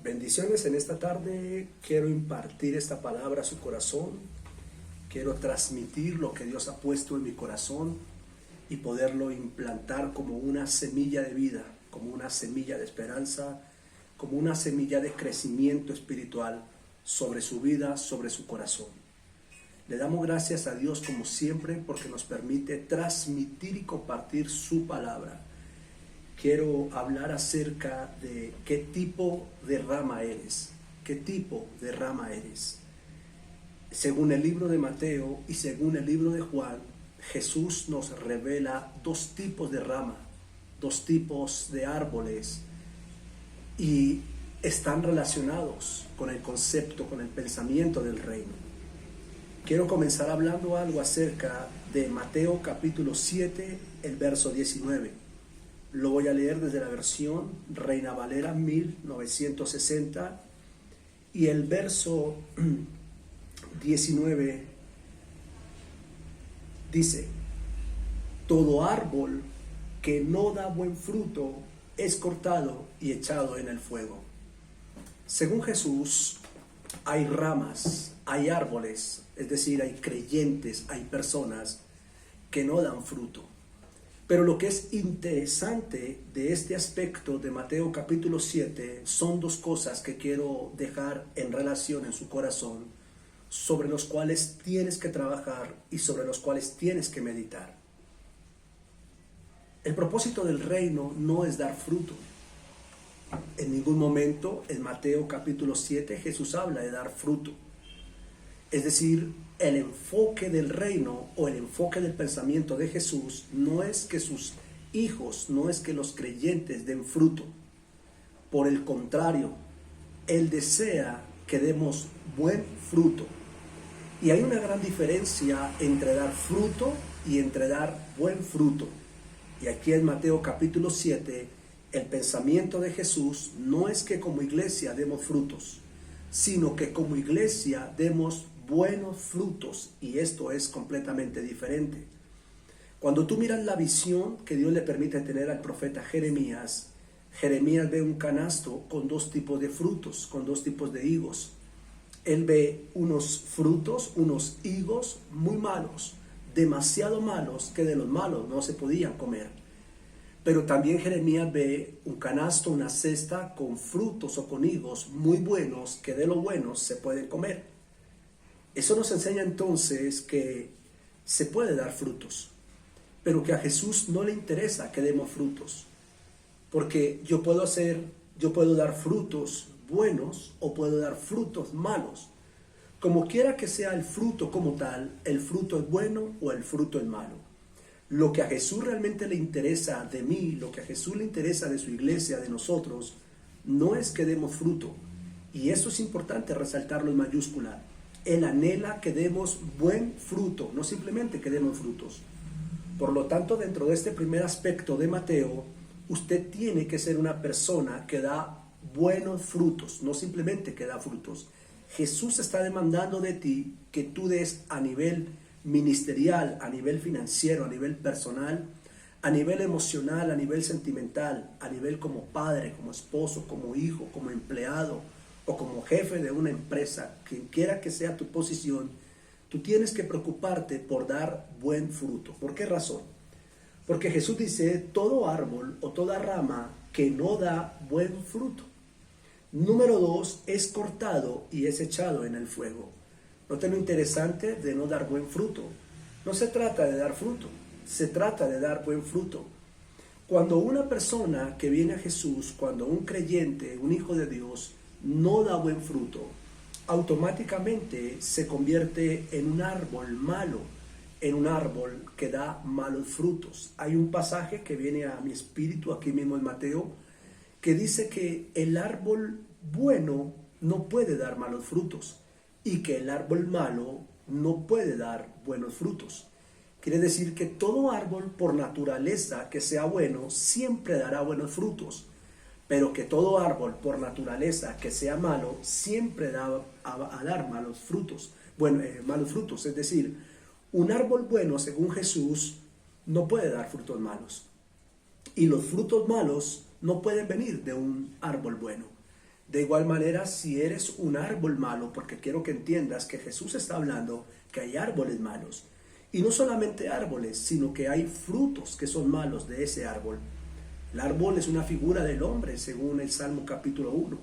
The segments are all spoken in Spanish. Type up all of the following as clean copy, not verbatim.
Bendiciones en esta tarde. Quiero impartir esta palabra a su corazón. Quiero transmitir lo que Dios ha puesto en mi corazón y poderlo implantar como una semilla de vida, como una semilla de esperanza, como una semilla de crecimiento espiritual sobre su vida, sobre su corazón. Le damos gracias a Dios como siempre porque nos permite transmitir y compartir su palabra. Quiero hablar acerca de qué tipo de rama eres, qué tipo de rama eres. Según el libro de Mateo y según el libro de Juan, Jesús nos revela dos tipos de rama, dos tipos de árboles y están relacionados con el concepto, con el pensamiento del reino. Quiero comenzar hablando algo acerca de Mateo capítulo 7, el verso 19. Lo voy a leer desde la versión Reina Valera 1960 y el verso 19 dice: todo árbol que no da buen fruto es cortado y echado en el fuego. Según Jesús, hay ramas, hay árboles, es decir, hay creyentes, hay personas que no dan fruto. Pero lo que es interesante de este aspecto de Mateo capítulo 7 son dos cosas que quiero dejar en relación en su corazón, sobre los cuales tienes que trabajar y sobre los cuales tienes que meditar. El propósito del reino no es dar fruto. En ningún momento en Mateo capítulo 7 Jesús habla de dar fruto. Es decir, el enfoque del reino o el enfoque del pensamiento de Jesús no es que sus hijos, no es que los creyentes den fruto. Por el contrario, Él desea que demos buen fruto. Y hay una gran diferencia entre dar fruto y entre dar buen fruto. Y aquí en Mateo capítulo 7, el pensamiento de Jesús no es que como iglesia demos frutos, sino que como iglesia demos buenos frutos, y esto es completamente diferente. Cuando tú miras la visión que Dios le permite tener al profeta Jeremías, Jeremías ve un canasto con dos tipos de frutos, con dos tipos de higos. Él ve unos frutos, unos higos muy malos, demasiado malos, que de los malos no se podían comer. Pero también Jeremías ve un canasto, una cesta con frutos o con higos muy buenos, que de los buenos se pueden comer. Eso nos enseña entonces que se puede dar frutos, pero que a Jesús no le interesa que demos frutos, porque yo puedo dar frutos buenos o puedo dar frutos malos. Como quiera que sea el fruto como tal, el fruto es bueno o el fruto es malo. Lo que a Jesús realmente le interesa de mí, lo que a Jesús le interesa de su iglesia, de nosotros, no es que demos fruto. Y eso es importante resaltarlo en mayúscula. Él anhela que demos buen fruto, no simplemente que demos frutos. Por lo tanto, dentro de este primer aspecto de Mateo, usted tiene que ser una persona que da buenos frutos, no simplemente que da frutos. Jesús está demandando de ti que tú des a nivel ministerial, a nivel financiero, a nivel personal, a nivel emocional, a nivel sentimental, a nivel como padre, como esposo, como hijo, como empleado o como jefe de una empresa, quien quiera que sea tu posición, tú tienes que preocuparte por dar buen fruto. ¿Por qué razón? Porque Jesús dice, todo árbol o toda rama que no da buen fruto. Número 2, es cortado y es echado en el fuego. Noten lo interesante de no dar buen fruto. No se trata de dar fruto, se trata de dar buen fruto. Cuando una persona que viene a Jesús, cuando un creyente, un hijo de Dios, no da buen fruto, automáticamente se convierte en un árbol malo, en un árbol que da malos frutos. Hay un pasaje que viene a mi espíritu aquí mismo en Mateo, que dice que el árbol bueno no puede dar malos frutos y que el árbol malo no puede dar buenos frutos. Quiere decir que todo árbol por naturaleza que sea bueno siempre dará buenos frutos, pero que todo árbol por naturaleza que sea malo siempre va a dar malos frutos. Malos frutos, es decir, un árbol bueno según Jesús no puede dar frutos malos, y los frutos malos no pueden venir de un árbol bueno. De igual manera, si eres un árbol malo, porque quiero que entiendas que Jesús está hablando que hay árboles malos. Y no solamente árboles, sino que hay frutos que son malos de ese árbol. El árbol es una figura del hombre, según el Salmo capítulo 1.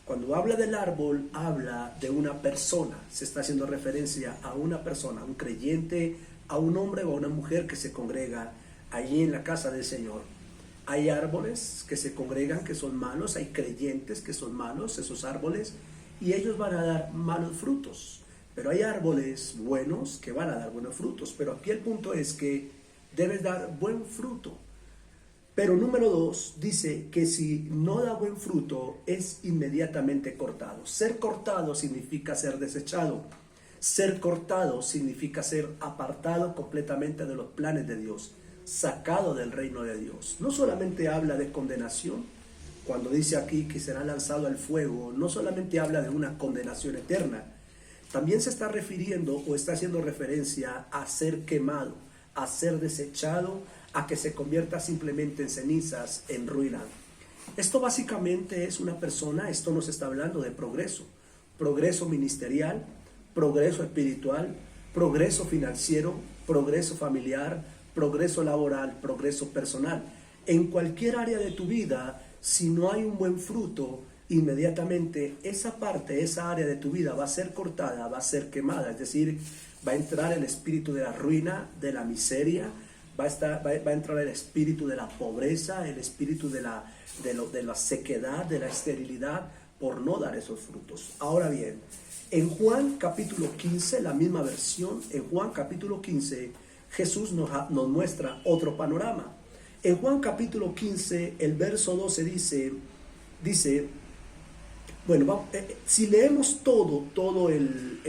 Cuando habla del árbol, habla de una persona. Se está haciendo referencia a una persona, a un creyente, a un hombre o a una mujer que se congrega allí en la casa del Señor. Hay árboles que se congregan que son malos, hay creyentes que son malos, esos árboles, y ellos van a dar malos frutos. Pero hay árboles buenos que van a dar buenos frutos. Pero aquí el punto es que debes dar buen fruto. Pero número 2 dice que si no da buen fruto es inmediatamente cortado. Ser cortado significa ser desechado. Ser cortado significa ser apartado completamente de los planes de Dios, sacado del reino de Dios. No solamente habla de condenación, cuando dice aquí que será lanzado al fuego, no solamente habla de una condenación eterna, también se está refiriendo o está haciendo referencia a ser quemado, a ser desechado, a que se convierta simplemente en cenizas, en ruina. Esto básicamente es una persona, esto nos está hablando de progreso, progreso ministerial, progreso espiritual, progreso financiero, progreso familiar, progreso laboral, progreso personal. En cualquier área de tu vida, si no hay un buen fruto, inmediatamente esa parte, esa área de tu vida va a ser cortada, va a ser quemada, es decir, va a entrar el espíritu de la ruina, de la miseria, va a entrar el espíritu de la pobreza, el espíritu de la sequedad, de la esterilidad, por no dar esos frutos. Ahora bien, en Juan capítulo 15, la misma versión, en Juan capítulo 15, Jesús nos muestra otro panorama. En Juan capítulo 15, el verso 12 dice, bueno, si leemos todo el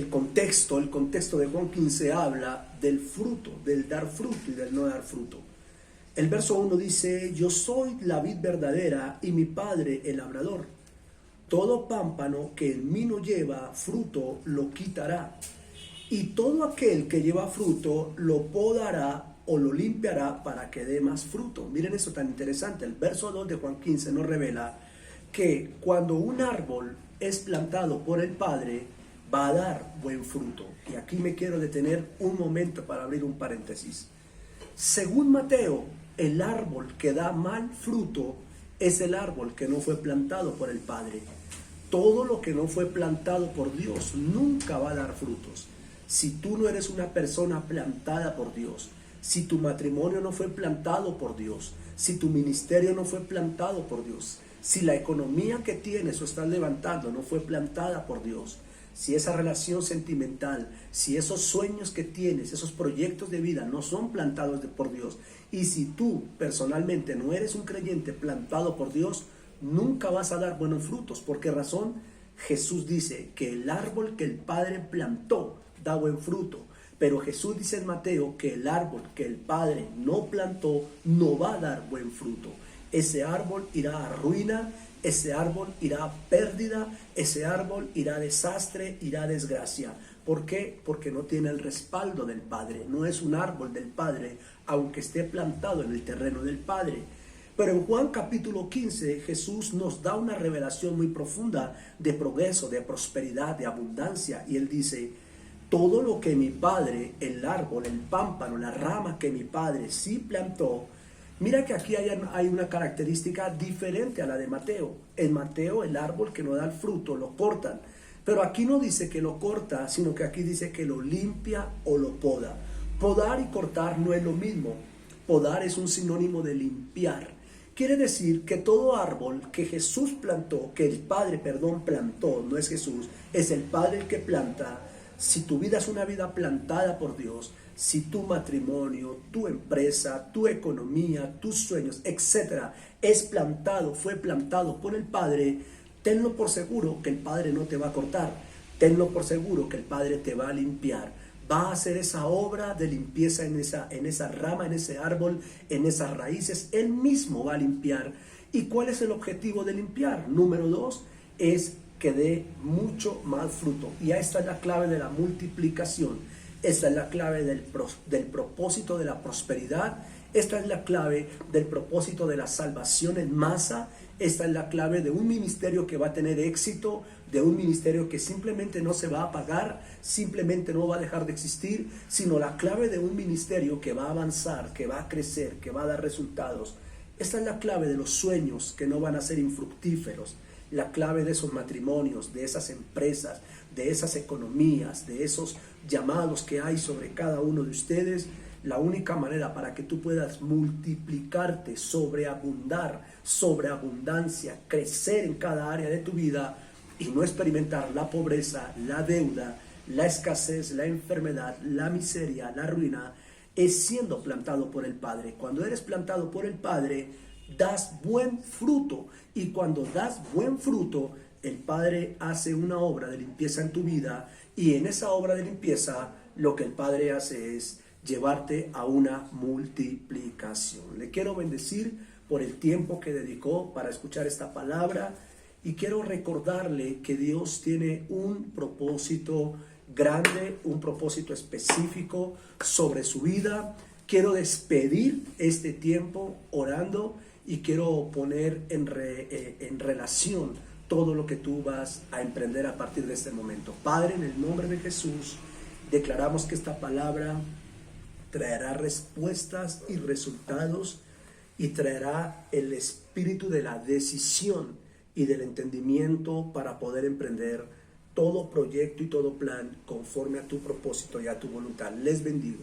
contexto de Juan 15 habla del fruto, del dar fruto y del no dar fruto. El verso 1 dice, yo soy la vid verdadera y mi Padre el labrador. Todo pámpano que en mí no lleva fruto lo quitará. Y todo aquel que lleva fruto lo podará o lo limpiará para que dé más fruto. Miren eso tan interesante. El verso 2 de Juan 15 nos revela que cuando un árbol es plantado por el Padre, va a dar buen fruto. Y aquí me quiero detener un momento para abrir un paréntesis. Según Mateo, el árbol que da mal fruto es el árbol que no fue plantado por el Padre. Todo lo que no fue plantado por Dios nunca va a dar frutos. Si tú no eres una persona plantada por Dios, si tu matrimonio no fue plantado por Dios, si tu ministerio no fue plantado por Dios, si la economía que tienes o estás levantando no fue plantada por Dios, si esa relación sentimental, si esos sueños que tienes, esos proyectos de vida no son plantados por Dios, y si tú personalmente no eres un creyente plantado por Dios, nunca vas a dar buenos frutos. ¿Por qué razón? Jesús dice que el árbol que el Padre plantó da buen fruto, pero Jesús dice en Mateo que el árbol que el Padre no plantó no va a dar buen fruto. Ese árbol irá a ruina, ese árbol irá a pérdida, ese árbol irá a desastre, irá a desgracia. ¿Por qué? Porque no tiene el respaldo del Padre, no es un árbol del Padre, aunque esté plantado en el terreno del Padre. Pero en Juan capítulo 15 Jesús nos da una revelación muy profunda de progreso, de prosperidad, de abundancia, y Él dice, todo lo que mi Padre, el árbol, el pámpano, la rama que mi Padre sí plantó. Mira que aquí hay una característica diferente a la de Mateo. En Mateo el árbol que no da el fruto lo cortan, pero aquí no dice que lo corta, sino que aquí dice que lo limpia o lo poda. Podar y cortar no es lo mismo. Podar es un sinónimo de limpiar. Quiere decir que todo árbol que Jesús plantó, que el Padre, plantó, no es Jesús, es el Padre el que planta. Si tu vida es una vida plantada por Dios, si tu matrimonio, tu empresa, tu economía, tus sueños, etcétera, fue plantado por el Padre, tenlo por seguro que el Padre no te va a cortar. Tenlo por seguro que el Padre te va a limpiar. Va a hacer esa obra de limpieza en esa rama, en ese árbol, en esas raíces. Él mismo va a limpiar. ¿Y cuál es el objetivo de limpiar? Número 2 es que dé mucho más fruto. Y esta es la clave de la multiplicación. Esta es la clave del propósito de la prosperidad. Esta es la clave del propósito de la salvación en masa. Esta es la clave de un ministerio que va a tener éxito, de un ministerio que simplemente no se va a apagar, simplemente no va a dejar de existir, sino la clave de un ministerio que va a avanzar, que va a crecer, que va a dar resultados. Esta es la clave de los sueños que no van a ser infructíferos, la clave de esos matrimonios, de esas empresas, de esas economías, de esos llamados que hay sobre cada uno de ustedes. La única manera para que tú puedas multiplicarte, sobreabundar, sobreabundancia, crecer en cada área de tu vida y no experimentar la pobreza, la deuda, la escasez, la enfermedad, la miseria, la ruina, es siendo plantado por el Padre. Cuando eres plantado por el Padre, das buen fruto, y cuando das buen fruto, el Padre hace una obra de limpieza en tu vida, y en esa obra de limpieza lo que el Padre hace es llevarte a una multiplicación. Le quiero bendecir por el tiempo que dedicó para escuchar esta palabra, y quiero recordarle que Dios tiene un propósito grande, un propósito específico sobre su vida. Quiero despedir este tiempo orando y quiero poner en relación todo lo que tú vas a emprender a partir de este momento. Padre, en el nombre de Jesús, declaramos que esta palabra traerá respuestas y resultados, y traerá el espíritu de la decisión y del entendimiento para poder emprender todo proyecto y todo plan conforme a tu propósito y a tu voluntad. Les bendigo.